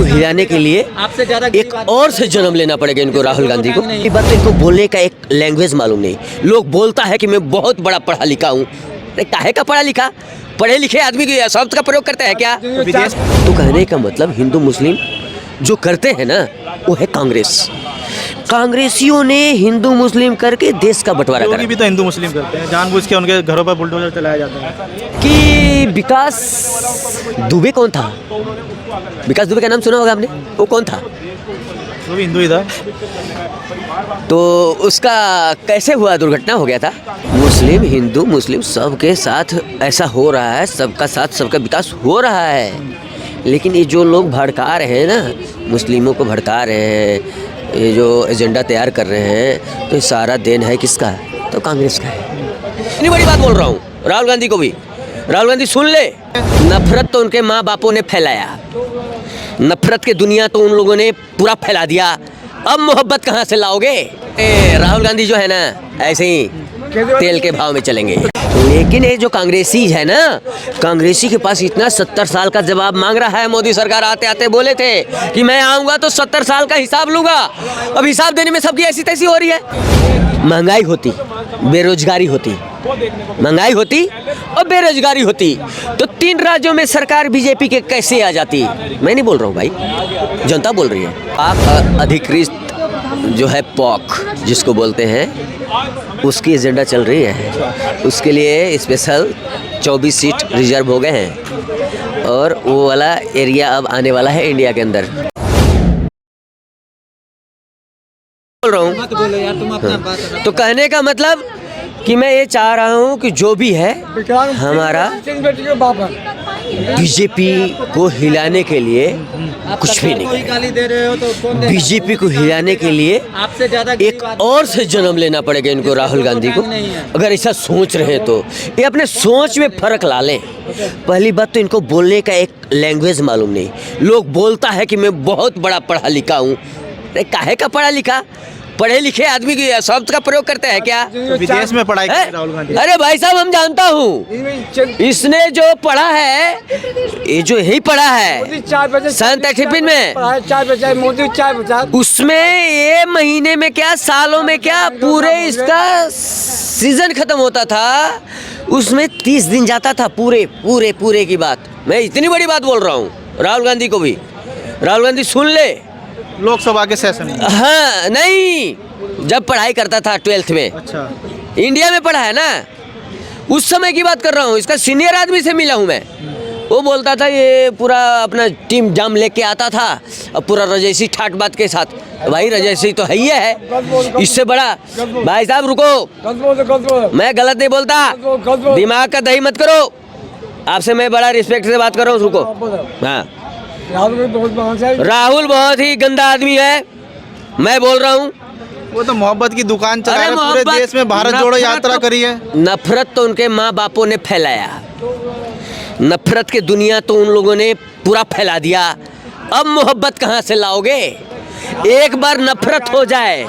हिलाने के लिए आपसे ज्यादा एक और से जन्म लेना पड़ेगा इनको, राहुल गांधी को। ये बात तो इनको बोलने का एक लैंग्वेज मालूम नहीं। लोग बोलता है कि मैं बहुत बड़ा पढ़ा लिखा हूँ। काहे का पढ़ा लिखा? पढ़े लिखे आदमी के शब्द का प्रयोग करते हैं क्या? तो कहने का मतलब हिंदू मुस्लिम जो करते हैं ना वो है कांग्रेस। कांग्रेसियों ने हिंदू मुस्लिम करके देश का बंटवारा करा। भी तो हिंदू मुस्लिम करते हैं, जानबूझ के उनके घरों पर बुलडोजर चलाया जाता है। कि विकास दुबे कौन था? विकास दुबे का नाम सुना होगा आपने? वो कौन था? वो भी हिंदू ही था। तो उसका कैसे हुआ, दुर्घटना हो गया था। मुस्लिम हिंदू मुस्लिम सबके साथ ऐसा हो रहा है, सबका साथ सबका विकास हो रहा है। लेकिन ये जो लोग भड़का रहे हैं ना, मुस्लिमों को भड़का रहे हैं, ये जो एजेंडा तैयार कर रहे हैं, तो ये सारा देन है किसका? तो कांग्रेस का है। इतनी बड़ी बात बोल रहा हूँ राहुल गांधी को भी। राहुल गांधी सुन ले, नफरत तो उनके माँ बापों ने फैलाया, नफरत की दुनिया तो उन लोगों ने पूरा फैला दिया। अब मोहब्बत कहाँ से लाओगे? राहुल गांधी जो है ना ऐसे ही तेल के भाव में चलेंगे। लेकिन ये जो कांग्रेसी है ना, कांग्रेसी के पास इतना 70 साल का जवाब मांग रहा है। मोदी सरकार आते आते बोले थे कि मैं आऊँगा तो 70 साल का हिसाब लूँगा। अब हिसाब देने में सबकी ऐसी तैसी हो रही है। महंगाई होती, बेरोजगारी होती, महंगाई होती और बेरोजगारी होती तो 3 राज्यों में सरकार बीजेपी के कैसे आ जाती? मैं नहीं बोल रहा हूँ भाई, जनता बोल रही है। आप अधिकृत जो है पॉक जिसको बोलते हैं, उसकी एजेंडा चल रही है। उसके लिए स्पेशल 24 सीट रिजर्व हो गए हैं और वो वाला एरिया अब आने वाला है इंडिया के अंदर। बोल रहा हूँ तो कहने का मतलब कि मैं ये चाह रहा हूँ कि जो भी है हमारा बीजेपी को हिलाने के लिए कुछ भी नहीं है। बीजेपी को हिलाने के लिए आपसे ज्यादा एक और से जन्म लेना पड़ेगा इनको, राहुल गांधी को। अगर ऐसा सोच रहे हैं तो ये अपने सोच में फर्क ला लें। पहली बात तो इनको बोलने का एक लैंग्वेज मालूम नहीं। लोग बोलता है कि मैं बहुत बड़ा पढ़ा लिखा हूँ। काहे का पढ़ा लिखा? पढ़े लिखे आदमी के शब्द का प्रयोग करते हैं क्या? विदेश में पढ़ाई की राहुल गांधी। अरे भाई साहब, हम जानता हूँ इसने जो पढ़ा है, ये जो यही पढ़ा है सन 1963 में, उसमें ये महीने में क्या सालों में क्या पूरे इसका सीजन खत्म होता था, उसमें 30 दिन जाता था पूरे पूरे पूरे की बात। मैं इतनी बड़ी बात बोल रहा हूँ राहुल गांधी को भी। राहुल गांधी सुन ले, लोकसभा के सेशन में। हाँ नहीं, जब पढ़ाई करता था 12th में। अच्छा, इंडिया में पढ़ा है ना, उस समय की बात कर रहा हूँ। इसका सीनियर आदमी से मिला हूँ मैं। वो बोलता था ये पूरा अपना टीम जाम लेके आता था और पूरा रजैसी ठाट बात के साथ। भाई रजैसी तो है ही है, इससे बड़ा। भाई साहब रुको, मैं गलत नहीं बोलता, दिमाग का दही मत करो। आपसे मैं बड़ा रिस्पेक्ट से बात कर रहा हूँ, रुको। हाँ, राहुल बहुत ही गंदा आदमी है, मैं बोल रहा हूँ। वो तो मोहब्बत की दुकान चला रहे, पूरे देश में भारत जोड़ो यात्रा करी है। नफरत तो उनके माँ बापों ने फैलाया, नफरत की दुनिया तो उन लोगों ने पूरा फैला दिया। अब मोहब्बत कहाँ से लाओगे? एक बार नफरत हो जाए,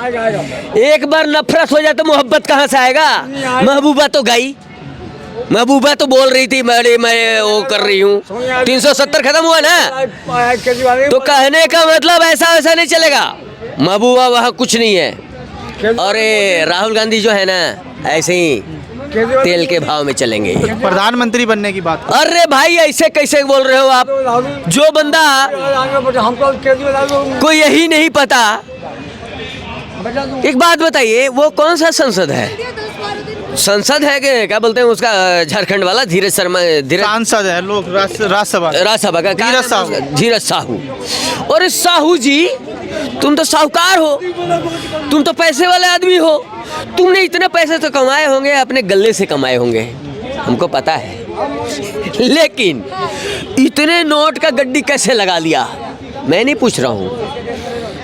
एक बार नफरत हो जाए तो मोहब्बत कहाँ से आएगा? महबूबा तो गई, महबूबा तो बोल रही थी मैं वो कर रही हूँ। 370 खत्म हुआ ना, तो कहने का मतलब ऐसा वैसा नहीं चलेगा। महबूबा वहाँ कुछ नहीं है। और ये राहुल गांधी जो है ना ऐसे ही तेल के भाव में चलेंगे। प्रधानमंत्री बनने की बात। अरे भाई ऐसे कैसे बोल रहे हो आप? जो बंदा को यही नहीं पता। एक बात बताइए, वो कौन सा संसद है? संसद है कि क्या बोलते हैं उसका, झारखंड वाला धीरज शर्मा, सांसद है लोग, राज्यसभा का धीरज साहू। और साहू जी, तुम तो साहूकार हो, तुम तो पैसे वाले आदमी हो। तुमने इतने पैसे तो कमाए होंगे, अपने गले से कमाए होंगे, हमको पता है। लेकिन इतने नोट का गड्डी कैसे लगा लिया? मैं नहीं पूछ रहा हूँ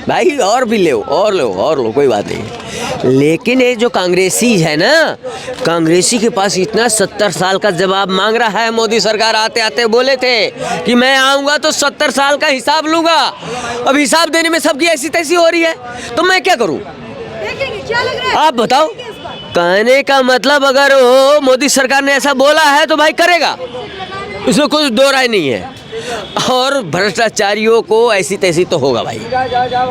भाई, और भी लो और लो, कोई बात नहीं। लेकिन ये जो कांग्रेसी है ना, कांग्रेसी के पास इतना 70 साल का जवाब मांग रहा है। मोदी सरकार आते आते बोले थे कि मैं आऊँगा तो 70 साल का हिसाब लूँगा। अब हिसाब देने में सबकी ऐसी तैसी हो रही है, तो मैं क्या करूँ? आप बताओ। कहने का मतलब अगर वो मोदी सरकार ने ऐसा बोला है तो भाई करेगा, इसमें कोई दो राय नहीं है। और भ्रष्टाचारियों को ऐसी तैसी तो होगा भाई,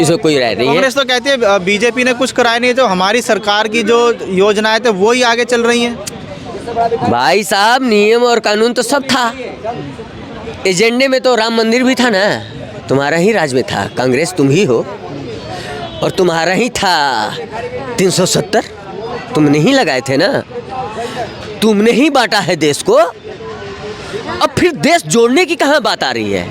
इसमें कोई राय नहीं है। कांग्रेस तो कहती है बीजेपी ने कुछ कराया नहीं है, जो हमारी सरकार की जो योजनाएं थे वो ही आगे चल रही हैं। भाई साहब नियम और कानून तो सब था, एजेंडे में तो राम मंदिर भी था ना, तुम्हारा ही राज में था, कांग्रेस तुम ही हो और तुम्हारा ही था 370, तुमने ही लगाए थे ना, तुमने ही बांटा है देश को। अब फिर देश जोड़ने की कहाँ बात आ रही है?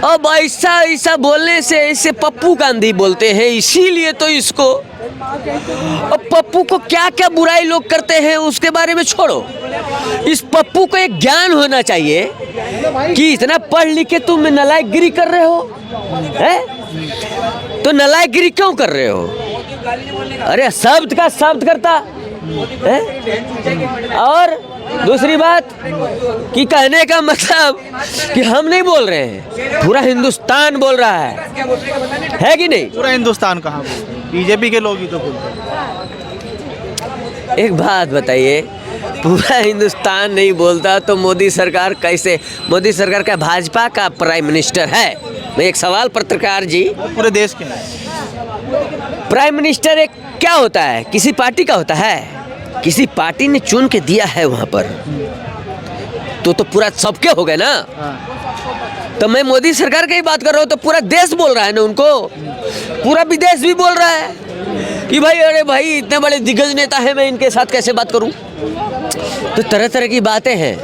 अब ऐसा ऐसा बोलने से ऐसे पप्पू गांधी बोलते हैं, इसीलिए तो इसको, अब पप्पू को क्या क्या बुराई लोग करते हैं उसके बारे में छोड़ो, इस पप्पू को एक ज्ञान होना चाहिए कि इतना पढ़ लिख के तुम नालायकगिरी कर रहे हो, हैं? तो नालायकगिरी क्यों कर रहे हो? अरे शब्द का शब्द करता है। और दूसरी बात कि कहने का मतलब कि हम नहीं बोल रहे हैं, पूरा हिंदुस्तान बोल रहा है कि नहीं? पूरा हिंदुस्तान कहाँ, बीजेपी के लोग ही तो बोलते हैं। एक बात बताइए, पूरा हिंदुस्तान नहीं बोलता तो मोदी सरकार कैसे? मोदी सरकार का भाजपा का प्राइम मिनिस्टर है। मैं एक सवाल पत्रकार जी, पूरे देश के प्राइम मिनिस्टर एक क्या होता है? किसी पार्टी का होता है? किसी पार्टी ने चुन के दिया है वहाँ पर, तो पूरा सबके हो गए ना। तो मैं मोदी सरकार की बात कर रहा हूँ तो पूरा देश बोल रहा है ना उनको, पूरा विदेश भी बोल रहा है कि भाई अरे भाई इतने बड़े दिग्गज नेता है, मैं इनके साथ कैसे बात करूँ? तो तरह तरह की बातें हैं।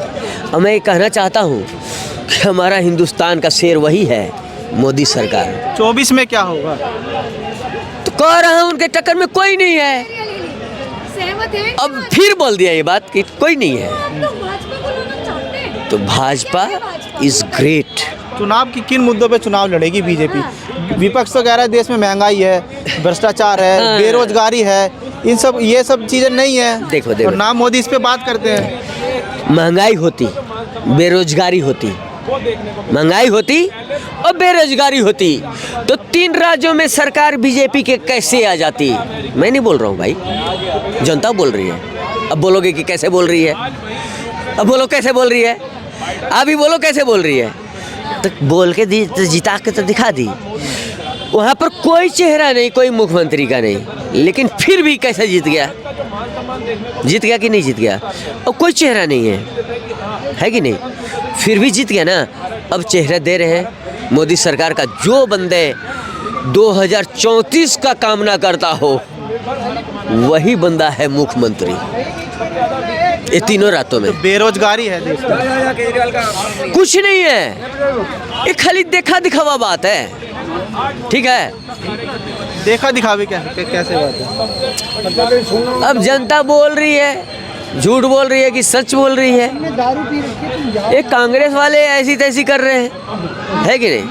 और मैं ये कहना चाहता हूँ कि हमारा हिंदुस्तान का शेर वही है, मोदी सरकार। 24 में क्या होगा? तो कह रहा हूँ उनके टक्कर में कोई नहीं है। अब फिर बोल दिया ये बात कि कोई नहीं है, तो भाजपा इज ग्रेट। चुनाव की किन मुद्दों पे चुनाव लड़ेगी बीजेपी? विपक्ष तो कह रहा है देश में महंगाई है, भ्रष्टाचार है, बेरोजगारी है, इन सब ये सब चीजें नहीं है। देखो और नाम मोदी इस पे बात करते हैं। महंगाई होती, बेरोजगारी होती, महंगाई होती और बेरोजगारी होती तो 3 राज्यों में सरकार बीजेपी के कैसे आ जाती? मैं नहीं बोल रहा हूँ भाई, जनता बोल रही है। अब बोलोगे कि कैसे बोल रही है? अब बोलो कैसे बोल रही है? अभी बोलो कैसे बोल रही है? तो बोल के दी, तो जिता के तो दिखा दी। वहाँ पर कोई चेहरा नहीं, कोई मुख्यमंत्री का नहीं, लेकिन फिर भी कैसे जीत गया? जीत गया कि नहीं जीत गया? और कोई चेहरा नहीं है कि नहीं? फिर भी जीत गया ना। अब चेहरा दे रहे हैं मोदी सरकार का, जो बंदे 2034 का कामना करता हो वही बंदा है मुख्यमंत्री ये तीनों रातों में। तो बेरोजगारी है देश में, कुछ नहीं है, ये खाली देखा दिखावा बात है, ठीक है? देखा दिखावे कैसे बात है? अब जनता बोल रही है, झूठ बोल रही है कि सच बोल रही है? ये कांग्रेस वाले ऐसी तैसी कर रहे हैं, है कि नहीं?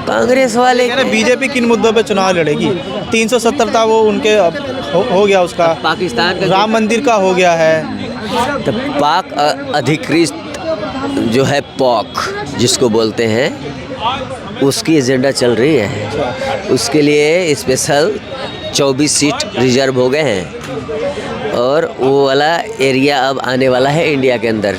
कांग्रेस वाले बीजेपी किन मुद्दों पे चुनाव लड़ेगी? 370 था वो उनके हो गया, उसका पाकिस्तान का राम मंदिर का हो गया है। तो पाक अधिकृत जो है पॉक जिसको बोलते हैं, उसकी एजेंडा चल रही है। उसके लिए स्पेशल 24 सीट रिजर्व हो गए हैं और वो वाला एरिया अब आने वाला है इंडिया के अंदर।